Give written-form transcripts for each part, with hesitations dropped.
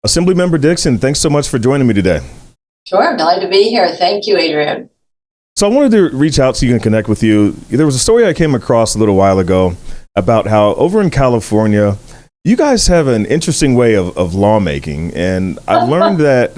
Assemblymember Dixon, thanks so much for joining me today. Sure, I'm glad to be here. Thank you, Adrian. So I wanted to reach out to you and connect with you. There was a story I came across a little while ago about how over in California, you guys have an interesting way of lawmaking. And I've learned that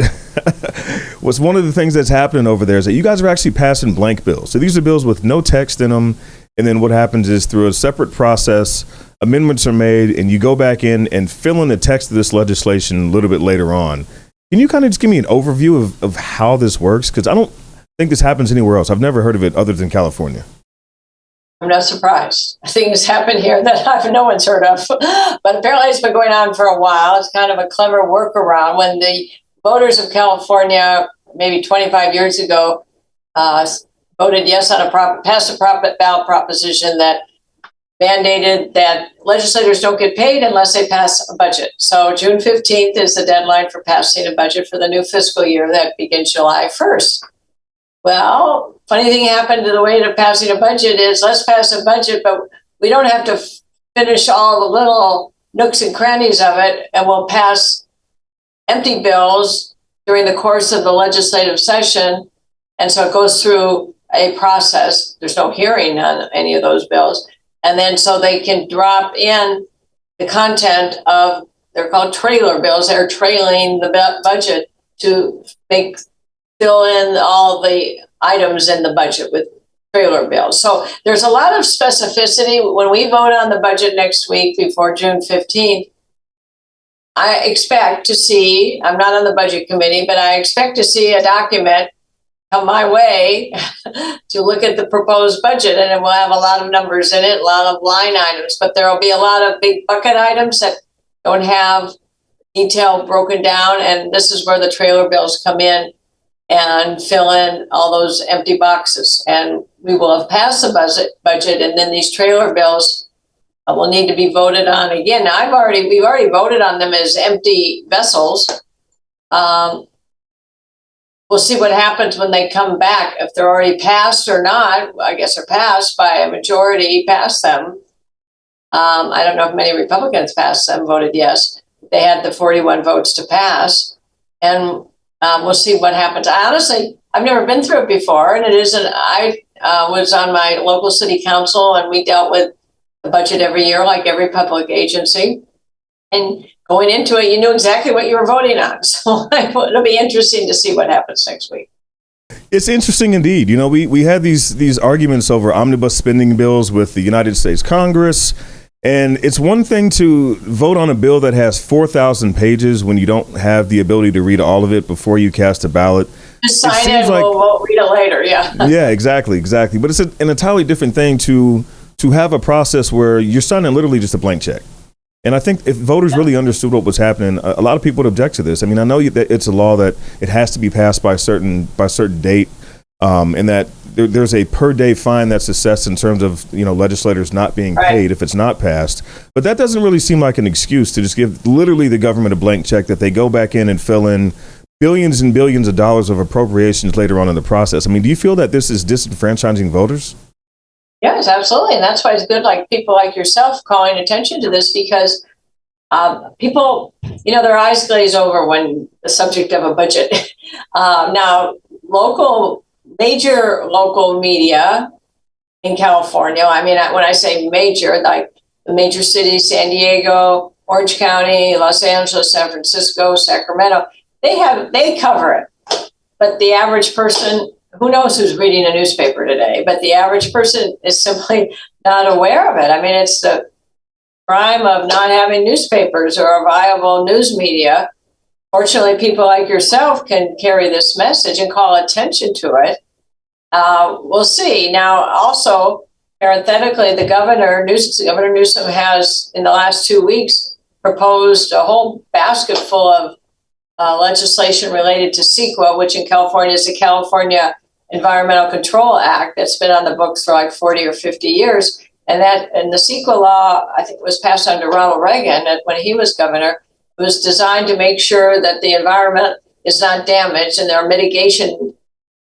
what's one of the things that's happening over there is that you guys are actually passing blank bills. So these are bills with no text in them. And then what happens is through a separate process, amendments are made and you go back in and fill in the text of this legislation a little bit later on. Can you kind of just give me an overview of how this works? Because I don't think this happens anywhere else. I've never heard of it other than California. I'm not surprised. Things happen here that no one's heard of. But apparently it's been going on for a while. It's kind of a clever workaround. When the voters of California, maybe 25 years ago, voted yes on passed a ballot proposition that mandated that legislators don't get paid unless they pass a budget. So June 15th is the deadline for passing a budget for the new fiscal year that begins July 1st. Well, funny thing happened to the way to passing a budget is let's pass a budget, but we don't have to finish all the little nooks and crannies of it, and we'll pass empty bills during the course of the legislative session. And so it goes through a process. There's no hearing on any of those bills. And then so they can drop in the content of, they're called trailer bills. They're trailing the budget to fill in all the items in the budget with trailer bills. So there's a lot of specificity. When we vote on the budget next week before June 15th, I expect to see, I'm not on the budget committee, but I expect to see a document come my way to look at the proposed budget, and it will have a lot of numbers in it, a lot of line items, but there will be a lot of big bucket items that don't have detail broken down, and this is where the trailer bills come in and fill in all those empty boxes. And we will have passed the budget, and then these trailer bills will need to be voted on again. Now, we've already voted on them as empty vessels. We'll see what happens when they come back. If they're already passed or not, I guess they're passed by a majority, passed them. I don't know if many Republicans passed them, voted yes. They had the 41 votes to pass. And we'll see what happens. I've never been through it before, and I was on my local city council, and we dealt with the budget every year, like every public agency. And going into it, you knew exactly what you were voting on. So it'll be interesting to see what happens next week. It's interesting indeed. You know, we had these arguments over omnibus spending bills with the United States Congress. And it's one thing to vote on a bill that has 4,000 pages when you don't have the ability to read all of it before you cast a ballot. Just sign it, we'll read it later, yeah. Yeah, exactly. But it's an entirely different thing to have a process where you're signing literally just a blank check. And I think if voters really understood what was happening, a lot of people would object to this. I mean, I know that it's a law that it has to be passed by a certain date, and that there's a per day fine that's assessed in terms of, legislators not being paid if it's not passed. But that doesn't really seem like an excuse to just give literally the government a blank check that they go back in and fill in billions and billions of dollars of appropriations later on in the process. I mean, do you feel that this is disenfranchising voters? Yes, absolutely. And that's why it's good, like people like yourself calling attention to this, because people, their eyes glaze over when the subject of a budget. Now, major local media in California, I mean, when I say major, like the major cities, San Diego, Orange County, Los Angeles, San Francisco, Sacramento, they cover it. But the average person, who knows who's reading a newspaper today, but the average person is simply not aware of it. I mean, it's the crime of not having newspapers or a viable news media. Fortunately, people like yourself can carry this message and call attention to it. We'll see. Now, also, parenthetically, Governor Newsom has, in the last 2 weeks, proposed a whole basket full of legislation related to CEQA, which in California is the California Environmental Control Act that's been on the books for like 40 or 50 years. And the CEQA law, I think, was passed under Ronald Reagan when he was governor. It was designed to make sure that the environment is not damaged, and there are mitigation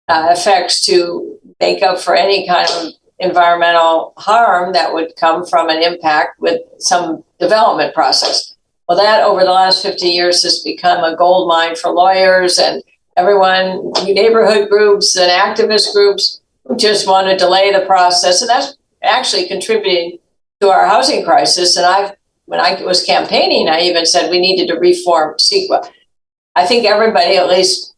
effects to make up for any kind of environmental harm that would come from an impact with some development process. Well, that over the last 50 years has become a gold mine for lawyers and everyone, neighborhood groups and activist groups who just want to delay the process. And that's actually contributing to our housing crisis. And when I was campaigning, I even said we needed to reform CEQA. I think everybody, at least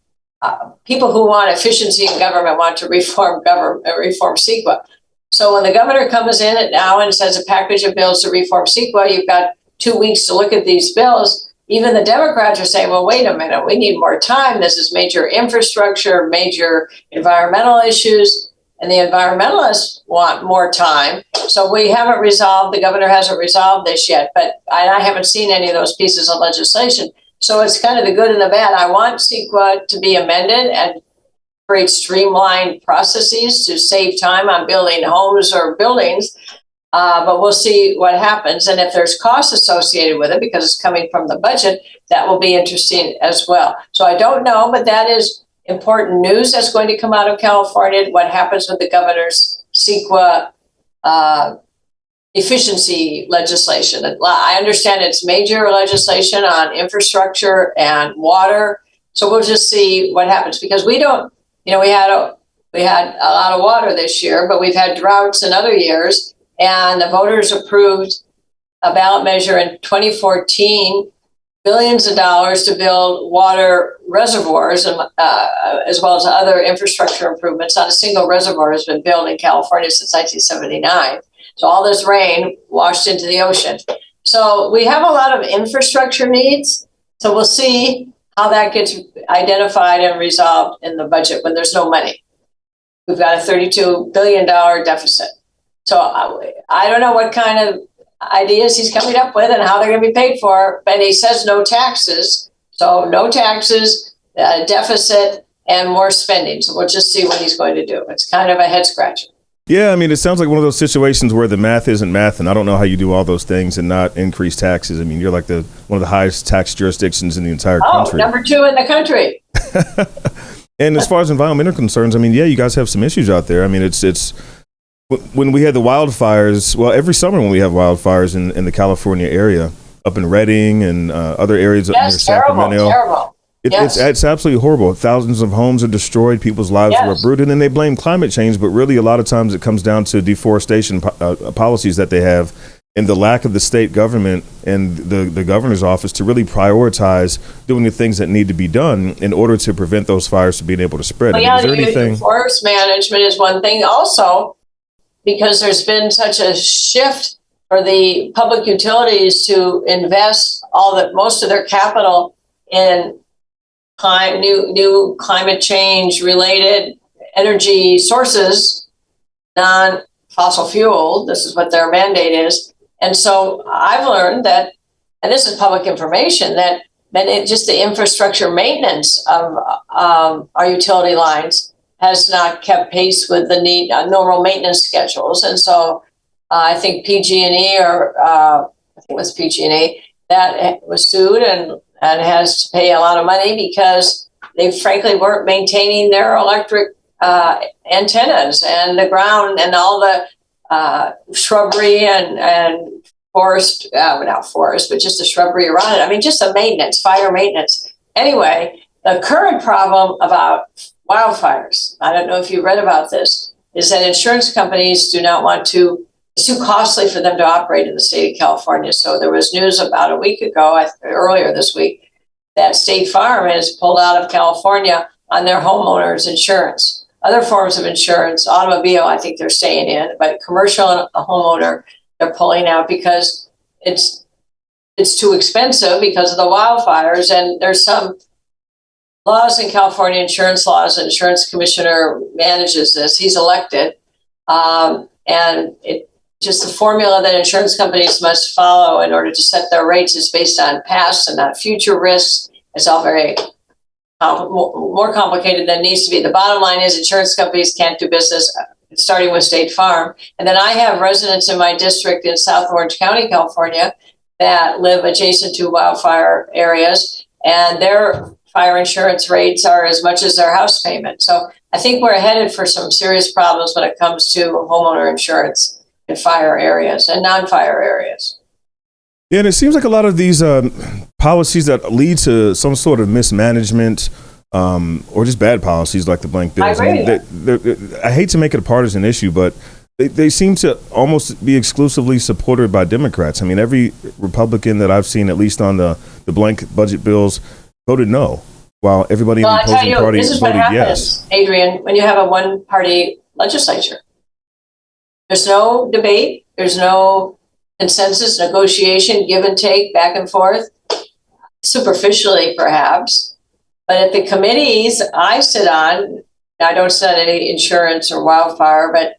people who want efficiency in government, want to reform CEQA. So when the governor comes in now and says a package of bills to reform CEQA, you've got 2 weeks to look at these bills. Even the Democrats are saying, well, wait a minute, we need more time. This is major infrastructure, major environmental issues, and the environmentalists want more time. So we haven't resolved, the governor hasn't resolved this yet, but I haven't seen any of those pieces of legislation. So it's kind of the good and the bad. I want CEQA to be amended and create streamlined processes to save time on building homes or buildings. But we'll see what happens. And if there's costs associated with it, because it's coming from the budget, that will be interesting as well. So I don't know, but that is important news that's going to come out of California, what happens with the governor's CEQA efficiency legislation. I understand it's major legislation on infrastructure and water. So we'll just see what happens, because we don't, we had a lot of water this year, but we've had droughts in other years. And the voters approved a ballot measure in 2014, billions of dollars to build water reservoirs, and as well as other infrastructure improvements. Not a single reservoir has been built in California since 1979. So all this rain washed into the ocean. So we have a lot of infrastructure needs. So we'll see how that gets identified and resolved in the budget when there's no money. We've got a $32 billion deficit. So I don't know what kind of ideas he's coming up with and how they're going to be paid for. But he says no taxes. So no taxes, deficit, and more spending. So we'll just see what he's going to do. It's kind of a head scratcher. Yeah, I mean, it sounds like one of those situations where the math isn't math, and I don't know how you do all those things and not increase taxes. I mean, you're like one of the highest tax jurisdictions in the entire country. Number 2 in the country. And as far as environmental concerns, I mean, yeah, you guys have some issues out there. I mean, it's when we had the wildfires, well, every summer when we have wildfires in the California area, up in Redding and other areas up near Sacramento. Terrible. It's absolutely horrible. Thousands of homes are destroyed. People's lives were uprooted, and they blame climate change. But really, a lot of times it comes down to deforestation policies that they have, and the lack of the state government and the governor's office to really prioritize doing the things that need to be done in order to prevent those fires from being able to spread. Well, forest management is one thing also, because there's been such a shift for the public utilities to invest most of their capital in new climate change related energy sources, non-fossil fuel. This is what their mandate is. And so I've learned that, and this is public information, that just the infrastructure maintenance of our utility lines has not kept pace with the normal maintenance schedules. And so I think PG&E, I think it was PG&E, that was sued and has to pay a lot of money because they frankly weren't maintaining their electric antennas and the ground and all the shrubbery and forest, not forest, but just the shrubbery around it. I mean, just the maintenance, fire maintenance. Anyway, the current problem about wildfires, I don't know if you read about this, is that insurance companies do not want to, it's too costly for them to operate in the state of California. So there was news about a week ago, earlier this week, that State Farm has pulled out of California on their homeowners insurance. Other forms of insurance, automobile, I think they're staying in, but commercial and a homeowner, they're pulling out because it's too expensive because of the wildfires. And there's some laws in California, insurance laws, and insurance commissioner manages this. He's elected. And it just the formula that insurance companies must follow in order to set their rates is based on past and not future risks. It's all very more complicated than it needs to be. The bottom line is insurance companies can't do business, starting with State Farm. And then I have residents in my district in South Orange County, California, that live adjacent to wildfire areas, and their fire insurance rates are as much as their house payment. So I think we're headed for some serious problems when it comes to homeowner insurance in fire areas and non-fire areas. Yeah, and it seems like a lot of these policies that lead to some sort of mismanagement or just bad policies like the blank bills. I agree. I hate to make it a partisan issue, but they seem to almost be exclusively supported by Democrats. I mean, every Republican that I've seen, at least on the blank budget bills, voted no, while everybody in the opposing party voted yes. Adrian, when you have a one-party legislature, there's no debate, there's no consensus, negotiation, give and take, back and forth, superficially perhaps. But at the committees I sit on, I don't sit on any insurance or wildfire, but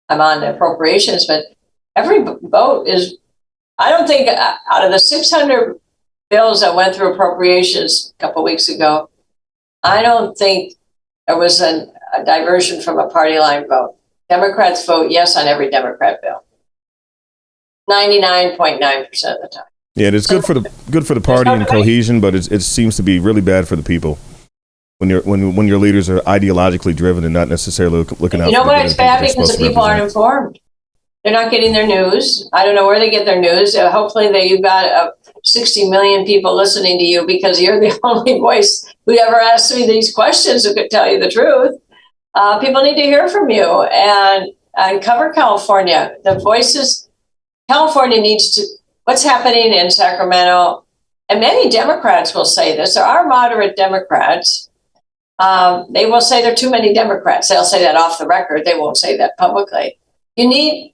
I'm on the appropriations, but every vote is, I don't think out of the 600 bills that went through appropriations a couple of weeks ago, I don't think there was a diversion from a party line vote. Democrats vote yes on every Democrat bill. 99.9% of the time. Yeah, it's good for the party and cohesion, but it seems to be really bad for the people when your leaders are ideologically driven and not necessarily looking out. You know what? It's bad because the people aren't informed. They're not getting their news. I don't know where they get their news. Hopefully, you've got 60 million people listening to you because you're the only voice who ever asked me these questions who could tell you the truth. People need to hear from you and cover California. The voices. California needs to. What's happening in Sacramento, and many Democrats will say this. There are moderate Democrats. They will say there are too many Democrats. They'll say that off the record. They won't say that publicly. You need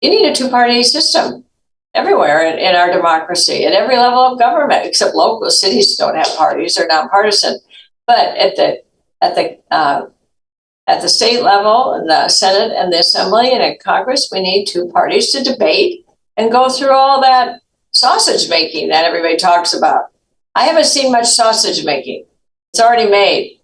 a two-party system everywhere in our democracy, at every level of government, except local cities don't have parties; they're nonpartisan. But at the state level, in the Senate and the Assembly and in Congress, we need two parties to debate and go through all that sausage making that everybody talks about. I haven't seen much sausage making. It's already made.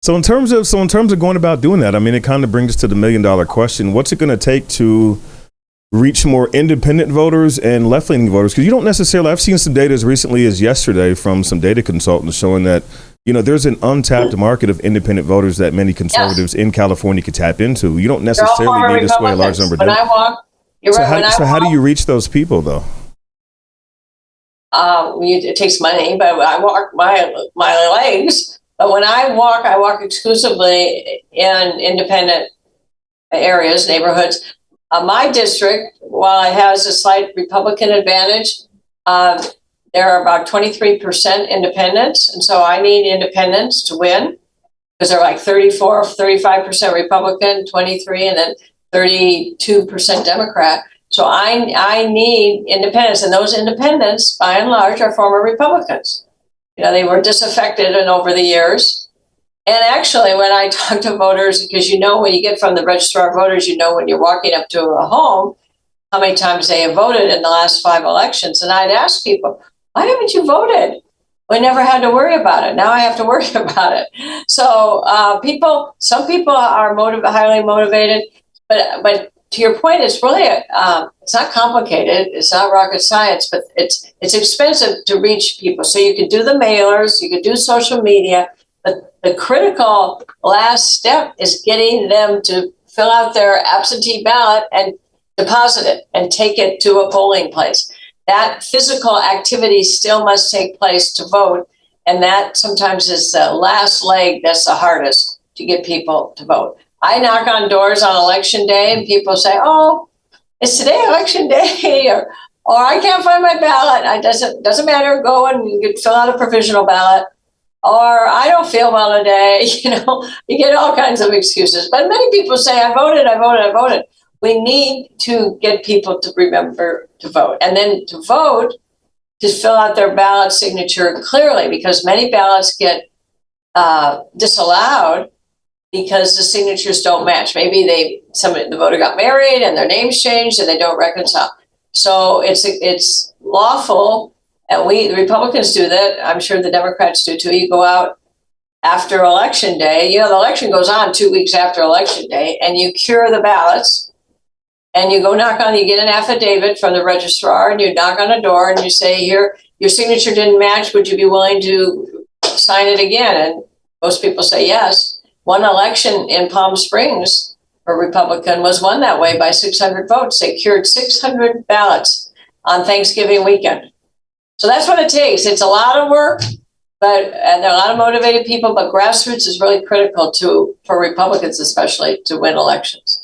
So in terms of going about doing that, I mean, it kind of brings us to the $1 million question. What's it going to take to reach more independent voters and left-leaning voters? Because you don't necessarily, I've seen some data as recently as yesterday from some data consultants showing that, there's an untapped market of independent voters that many conservatives in California could tap into. You don't necessarily need to sway a large number of Democrats. How do you reach those people, though? It takes money, but I walk my legs. But when I walk exclusively in independent areas, neighborhoods. My district, while it has a slight Republican advantage, there are about 23% independents. And so I need independents to win because they're like 34, 35% Republican, 23, and then 32% Democrat. So I need independents. And those independents, by and large, are former Republicans. They were disaffected and over the years. And actually, when I talk to voters, because when you get from the registrar of voters, when you're walking up to a home, how many times they have voted in the last 5 elections. And I'd ask people, why haven't you voted? We never had to worry about it. Now I have to worry about it. So some people are highly motivated, but to your point, it's really it's not complicated. It's not rocket science, but it's expensive to reach people. So you could do the mailers, you could do social media, but the critical last step is getting them to fill out their absentee ballot and deposit it and take it to a polling place. That physical activity still must take place to vote, and that sometimes is the last leg that's the hardest to get people to vote. I knock on doors on election day and people say, oh, it's today election day, or I can't find my ballot. It doesn't matter, go and you can fill out a provisional ballot, or I don't feel well today. You get all kinds of excuses. But many people say, I voted. We need to get people to remember to vote, and then to vote, to fill out their ballot signature clearly, because many ballots get disallowed because the signatures don't match. Maybe the voter got married and their name's changed and they don't reconcile. So it's lawful, and the Republicans do that. I'm sure the Democrats do too. You go out after election day. The election goes on 2 weeks after election day, and you cure the ballots. And you go you get an affidavit from the registrar, and you knock on a door and you say, here, your signature didn't match. Would you be willing to sign it again? And most people say yes. One election in Palm Springs, for Republican was won that way by 600 votes. They cured 600 ballots on Thanksgiving weekend. So that's what it takes. It's a lot of work, and there are a lot of motivated people, but grassroots is really critical for Republicans especially to win elections.